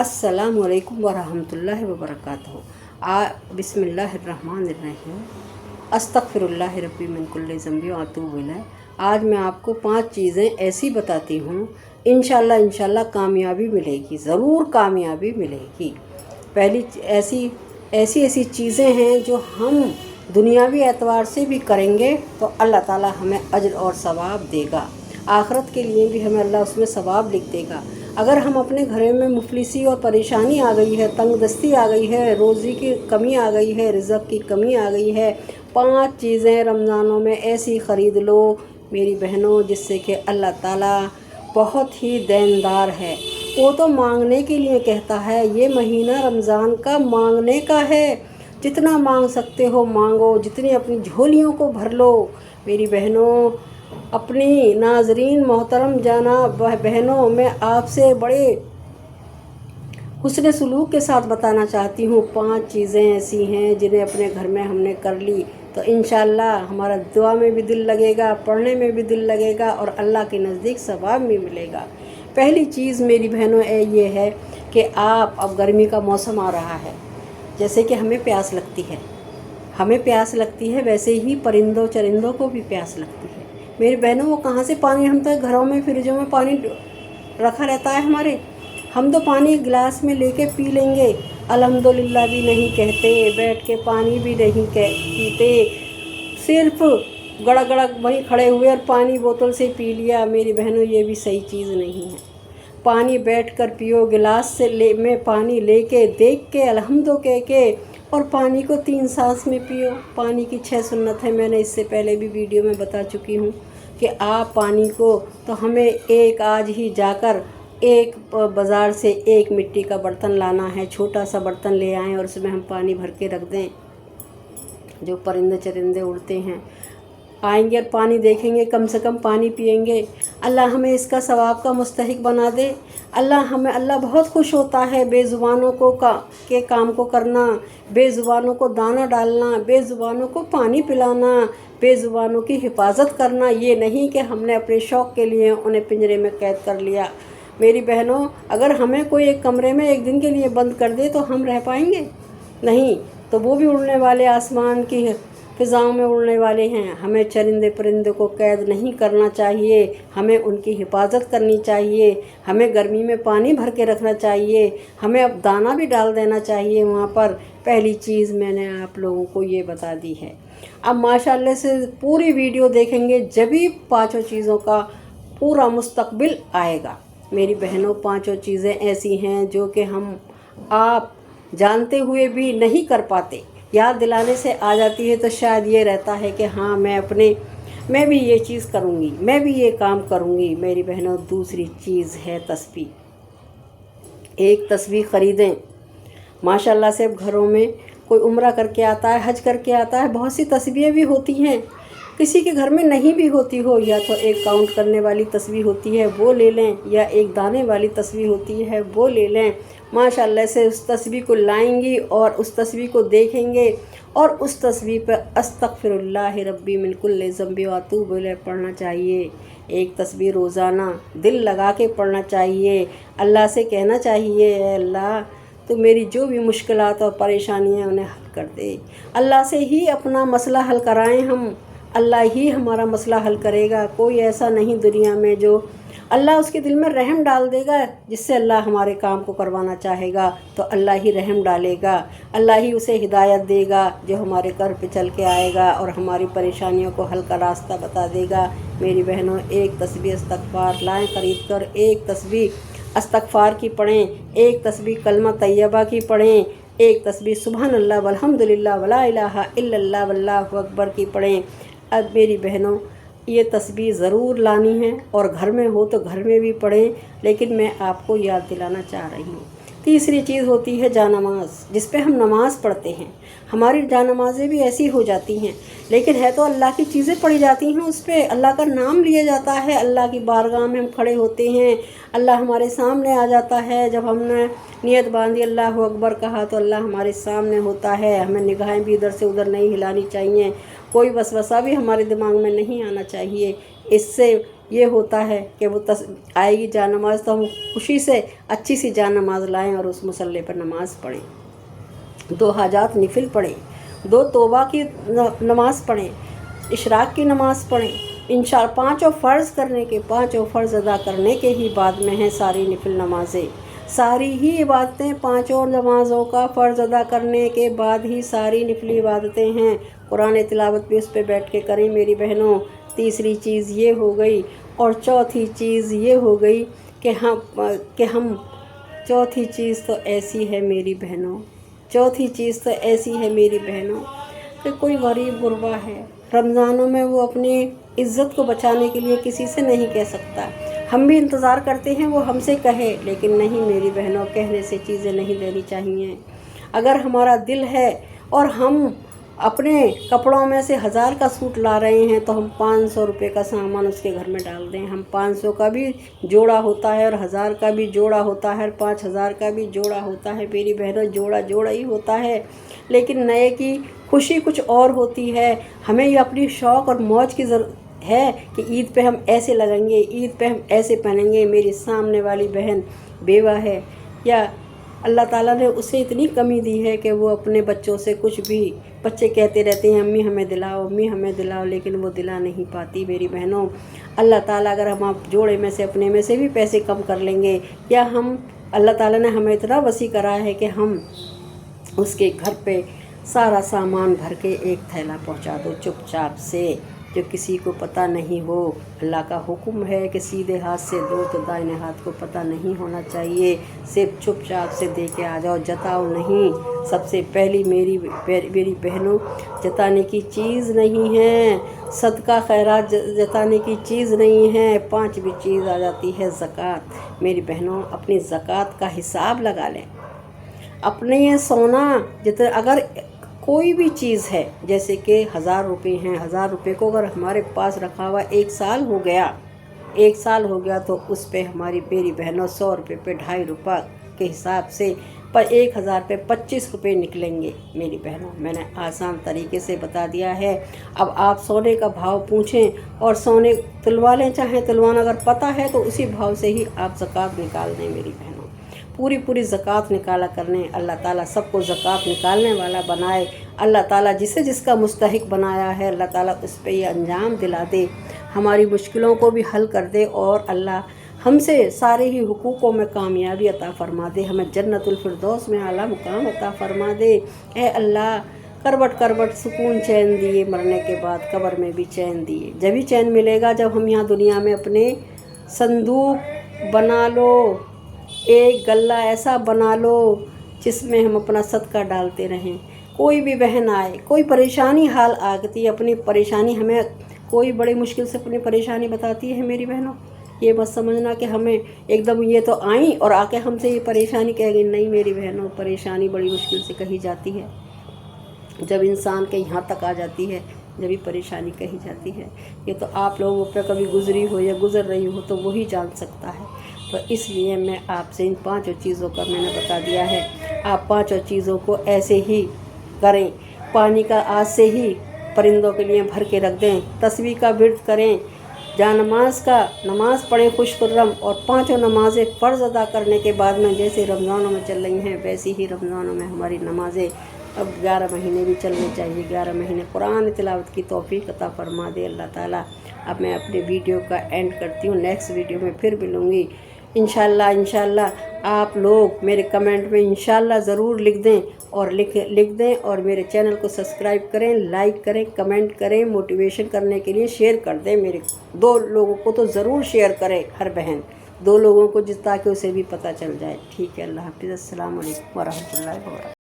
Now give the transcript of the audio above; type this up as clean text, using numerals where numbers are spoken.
अस्सलामु अलैकुम वरहमतुल्लाहि वबरकातुहू। बिस्मिल्लाहिर्रहमानिर्रहीम। अस्तगफिरुल्लाह रब्बी मिन कुल्लि ज़ंबि व अतूबु इलैह। आज मैं आपको 5 चीज़ें ऐसी बताती हूँ, इंशाल्लाह कामयाबी मिलेगी, ज़रूर कामयाबी मिलेगी। पहली ऐसी चीज़ें हैं जो हम दुनियावी एतबार से भी करेंगे तो अल्लाह ताला हमें अज्र और सवाब देगा, आखिरत के लिए भी हमें अल्लाह उसमें सवाब लिख देगा। अगर हम अपने घर में मुफलिसी और परेशानी आ गई है, तंगदस्ती आ गई है, रोज़ी की कमी आ गई है, रिज़्क़ की कमी आ गई है, 5 चीज़ें रमज़ानों में ऐसी ख़रीद लो मेरी बहनों जिससे कि अल्लाह ताला बहुत ही देनदार है। वो तो मांगने के लिए कहता है, ये महीना रमज़ान का मांगने का है, जितना मांग सकते हो मांगो, जितनी अपनी झोलियों को भर लो मेरी बहनों। अपनी नाजरीन मोहतरम जनाब बहनों, मैं आपसे बड़े हुस्न सलूक के साथ बताना चाहती हूँ, 5 चीज़ें ऐसी हैं जिन्हें अपने घर में हमने कर ली तो इंशाल्लाह हमारा दुआ में भी दिल लगेगा, पढ़ने में भी दिल लगेगा और अल्लाह के नज़दीक सवाब भी मिलेगा। पहली चीज़ मेरी बहनों ये है कि अब गर्मी का मौसम आ रहा है, जैसे कि हमें प्यास लगती है वैसे ही परिंदों चरिंदों को भी प्यास लगती है मेरी बहनों। वो कहाँ से पानी, हम तो घरों में फ्रिजों में पानी रखा रहता है हमारे, हम तो पानी गिलास में लेके पी लेंगे, अल्हम्दुलिल्लाह भी नहीं कहते, बैठ के पानी भी नहीं पीते, सिर्फ गड़ा वहीं खड़े हुए और पानी बोतल से पी लिया। मेरी बहनों ये भी सही चीज़ नहीं है। पानी बैठ कर पियो, गिलास से में पानी लेके देख के अल्हम्दो कह के और पानी को 3 सांस में पियो। पानी की 6 सुन्नत है, मैंने इससे पहले भी वीडियो में बता चुकी हूँ कि आप पानी को तो हमें आज ही जाकर एक बाज़ार से एक मिट्टी का बर्तन लाना है, छोटा सा बर्तन ले आएँ और उसमें हम पानी भर के रख दें। जो परिंदे चरिंदे उड़ते हैं आएंगे और पानी देखेंगे, कम से कम पानी पिएंगे। अल्लाह हमें इसका सवाब का मुस्तहिक बना दे। अल्लाह बहुत खुश होता है बेज़ुबानों के काम को करना, बेज़ुबानों को दाना डालना, बेज़ुबानों को पानी पिलाना, बेज़ुबानों की हिफाजत करना। ये नहीं कि हमने अपने शौक़ के लिए उन्हें पिंजरे में कैद कर लिया। मेरी बहनों, अगर हमें कोई एक कमरे में एक दिन के लिए बंद कर दे तो हम रह पाएंगे? नहीं, तो वो भी उड़ने वाले, आसमान की फ़िज़ाओं में उड़ने वाले हैं। हमें चरिंदे परिंदे को कैद नहीं करना चाहिए, हमें उनकी हिफाजत करनी चाहिए, हमें गर्मी में पानी भर के रखना चाहिए, हमें अब दाना भी डाल देना चाहिए वहाँ पर। पहली चीज़ मैंने आप लोगों को ये बता दी है। अब माशाल्लाह से पूरी वीडियो देखेंगे जभी 5 चीज़ों का पूरा मुस्तकबिल आएगा। मेरी बहनों, 5 चीज़ें ऐसी हैं जो कि आप जानते हुए भी नहीं कर पाते, याद दिलाने से आ जाती है तो शायद ये रहता है कि हाँ मैं भी ये चीज़ करूँगी, मैं भी ये काम करूँगी। मेरी बहनों, दूसरी चीज़ है तस्बीह। एक तस्बीह ख़रीदें। माशाल्लाह से अब घरों में कोई उम्रा करके आता है, हज करके आता है, बहुत सी तस्बीहें भी होती हैं। किसी के घर में नहीं भी होती हो, या तो एक काउंट करने वाली तस्बीह होती है वो ले लें, या एक दाने वाली तस्बीह होती है वो ले लें। माशाल्लाह से उस तस्बीह को लाएंगी और उस तस्बीह को देखेंगे और उस तस्बीह पर अस्तगफिरुल्लाह रब्बी मिन कुल्लि ज़ंबि व अतूबु इलैह पढ़ना चाहिए। एक तस्बीह रोज़ाना दिल लगा के पढ़ना चाहिए। अल्लाह से कहना चाहिए, अल्लाह तो मेरी जो भी मुश्किलात और परेशानियाँ उन्हें हल कर दे। अल्लाह से ही अपना मसला हल कराएं हम, अल्लाह ही हमारा मसला हल करेगा। कोई ऐसा नहीं दुनिया में जो अल्लाह उसके दिल में रहम डाल देगा, जिससे अल्लाह हमारे काम को करवाना चाहेगा तो अल्लाह ही रहम डालेगा, अल्लाह ही उसे हिदायत देगा जो हमारे घर पे चल के आएगा और हमारी परेशानियों को हल का रास्ता बता देगा। मेरी बहनों, एक तस्बीह इस्तग़फ़ार लाएँ ख़रीद कर, एक तस्बीह इस्तग़फ़ार की पढ़ें, एक तस्बीह कलमा तैयबा की पढ़ें, एक तस्बीह सुबहान अल्लाह वल्हम्दुलिल्लाह वला इलाहा इल्लल्लाह वल्लाहु अकबर की पढ़ें। अब मेरी बहनों, ये तस्बीह ज़रूर लानी है और घर में हो तो घर में भी पढ़ें, लेकिन मैं आपको याद दिलाना चाह रही हूँ। तीसरी चीज़ होती है जानमाज़, जिस पे हम नमाज़ पढ़ते हैं। हमारी जानमाज़ें भी ऐसी हो जाती हैं, लेकिन है तो अल्लाह की चीज़ें पढ़ी जाती हैं, उस पर अल्लाह का नाम लिया जाता है, अल्लाह की बारगाह में हम खड़े होते हैं, अल्लाह हमारे सामने आ जाता है। जब हमने नियत बांधी, अल्लाह अकबर कहा, तो अल्लाह हमारे सामने होता है। हमें निगाहें भी इधर से उधर नहीं हिलानी चाहिए, कोई वसवसा भी हमारे दिमाग में नहीं आना चाहिए। इससे یہ ہوتا ہے کہ وہ آئے گی جا نماز تو ہم خوشی سے اچھی سی جا نماز لائیں اور اس مصلی پر نماز پڑھیں، 2 حاجات نفل پڑھیں، 2 توبہ کی نماز پڑھیں، اشراق کی نماز پڑھیں، انشاءاللہ 5 فرض کرنے کے 5 فرض ادا کرنے کے ہی بعد میں ہیں ساری نفل نمازیں، ساری ہی عبادتیں 5 نمازوں کا فرض ادا کرنے کے بعد ہی ساری نفلی عبادتیں ہیں۔ قرآن تلاوت بھی اس پہ بیٹھ کے کریں میری بہنوں۔ تیسری چیز یہ ہو گئی، اور چوتھی چیز یہ ہو گئی کہ ہم چوتھی چیز تو ایسی ہے میری بہنوں، چوتھی چیز تو ایسی ہے میری بہنوں کہ کوئی غریب غربا ہے، رمضانوں میں وہ اپنی عزت کو بچانے کے لیے کسی سے نہیں کہہ سکتا، ہم بھی انتظار کرتے ہیں وہ ہم سے کہے، لیکن نہیں میری بہنوں، کہنے سے چیزیں نہیں دینی چاہیے۔ اگر ہمارا دل ہے اور ہم اپنے کپڑوں میں سے 1000 کا سوٹ لا رہے ہیں تو ہم 500 روپے کا سامان اس کے گھر میں ڈال دیں۔ ہم 500 کا بھی جوڑا ہوتا ہے اور 1000 کا بھی جوڑا ہوتا ہے اور 5000 کا بھی جوڑا ہوتا ہے میری بہنوں، جوڑا جوڑا ہی ہوتا ہے، لیکن نئے کی خوشی کچھ اور ہوتی ہے۔ ہمیں یہ اپنی شوق اور موج کی ضرورت ہے کہ عید پہ ہم ایسے لگیں گے، عید پہ ہم ایسے پہنیں گے۔ میری سامنے والی بہن بیوہ ہے یا اللہ تعالیٰ نے اسے اتنی کمی دی ہے کہ وہ اپنے بچوں سے کچھ بھی، بچے کہتے رہتے ہیں امی ہمیں دلاؤ، امی ہمیں دلاؤ، لیکن وہ دلا نہیں پاتی میری بہنوں۔ اللہ تعالیٰ اگر ہم آپ جوڑے میں سے اپنے میں سے بھی پیسے کم کر لیں گے، یا ہم اللہ تعالیٰ نے ہمیں اتنا وسیع کرا ہے کہ ہم اس کے گھر پہ سارا سامان بھر کے ایک تھیلا پہنچا دو چپ چاپ سے، جو کسی کو پتہ نہیں ہو۔ اللہ کا حکم ہے کہ سیدھے ہاتھ سے دو تو دائیں ہاتھ کو پتہ نہیں ہونا چاہیے، صرف چپ چاپ سے دے کے آ جاؤ، جتاؤ نہیں۔ سب سے پہلی میری بہنوں، جتانے کی چیز نہیں ہے، صدقہ خیرات جتانے کی چیز نہیں ہے۔ 5ویں چیز آ جاتی ہے زکوٰۃ۔ میری بہنوں، اپنی زکوٰۃ کا حساب لگا لیں۔ اپنے یہ سونا جتنا، اگر کوئی بھی چیز ہے، جیسے کہ 1000 روپے ہیں، 1000 روپے کو اگر ہمارے پاس رکھا ہوا 1 سال ہو گیا تو اس پہ میری بہنوں 100 روپے پہ 2.5 روپے کے حساب سے پر 1000 پہ 25 روپے نکلیں گے میری بہنوں۔ میں نے آسان طریقے سے بتا دیا ہے۔ اب آپ سونے کا بھاؤ پوچھیں اور سونے تلوا لیں، چاہیں تلوانا، اگر پتہ ہے تو اسی بھاؤ سے ہی آپ زکوٰۃ نکال دیں میری بہنوں۔ پوری زکوٰۃ نکالا کرنے، اللہ تعالیٰ سب کو زکوٰۃ نکالنے والا بنائے۔ اللہ تعالیٰ جسے جس کا مستحق بنایا ہے، اللہ تعالیٰ اس پہ یہ انجام دلا دے، ہماری مشکلوں کو بھی حل کر دے، اور اللہ ہم سے سارے ہی حقوقوں میں کامیابی عطا فرما دے، ہمیں جنت الفردوس میں اعلیٰ مقام عطا فرما دے۔ اے اللہ، کروٹ سکون چین دیے، مرنے کے بعد قبر میں بھی چین دیے۔ جبھی چین ملے گا جب ہم یہاں دنیا میں اپنے صندوق بنا لو، ایک غلہ ایسا بنا لو جس میں ہم اپنا صدقہ ڈالتے رہیں۔ کوئی بھی بہن آئے، کوئی پریشانی حال آتی ہے، اپنی پریشانی ہمیں کوئی بڑی مشکل سے اپنی پریشانی بتاتی ہے میری بہنوں، یہ مت سمجھنا کہ ہمیں ایک دم یہ تو آئیں اور آ کے ہم سے یہ پریشانی کہہ گئی، نہیں میری بہنوں، پریشانی بڑی مشکل سے کہی جاتی ہے، جب انسان کے یہاں تک آ جاتی ہے جبھی پریشانی کہی جاتی ہے۔ یہ تو آپ لوگوں پہ کبھی گزری ہو یا گزر رہی ہو تو وہی جان سکتا ہے۔ تو اس لیے میں آپ سے ان 5 چیزوں کا میں نے بتا دیا ہے، آپ 5 چیزوں کو ایسے ہی کریں۔ پانی کا آج سے ہی پرندوں کے لیے بھر کے رکھ دیں، تسبیح کا ورد کریں، نماز پڑھیں خوش خرم، اور 5 نمازیں فرض ادا کرنے کے بعد میں جیسے رمضانوں میں چل رہی ہیں ویسی ہی رمضانوں میں ہماری نمازیں اب 11 مہینے بھی چلنے چاہیے، 11 مہینے قرآن تلاوت کی توفیق عطا فرما دے اللہ تعالیٰ۔ اب میں اپنے ویڈیو کا اینڈ کرتی ہوں، نیکسٹ ویڈیو میں پھر ملوں گی انشاءاللہ۔ آپ لوگ میرے کمنٹ میں انشاءاللہ ضرور لکھ دیں اور میرے چینل کو سبسکرائب کریں، لائک کریں، کمنٹ کریں، موٹیویشن کرنے کے لیے شیئر کر دیں۔ میرے 2 لوگوں کو تو ضرور شیئر کریں، ہر بہن 2 لوگوں کو، تاکہ اسے بھی پتہ چل جائے۔ ٹھیک ہے، اللہ حافظ، السلام علیکم ورحمۃ اللہ وبرکاتہ۔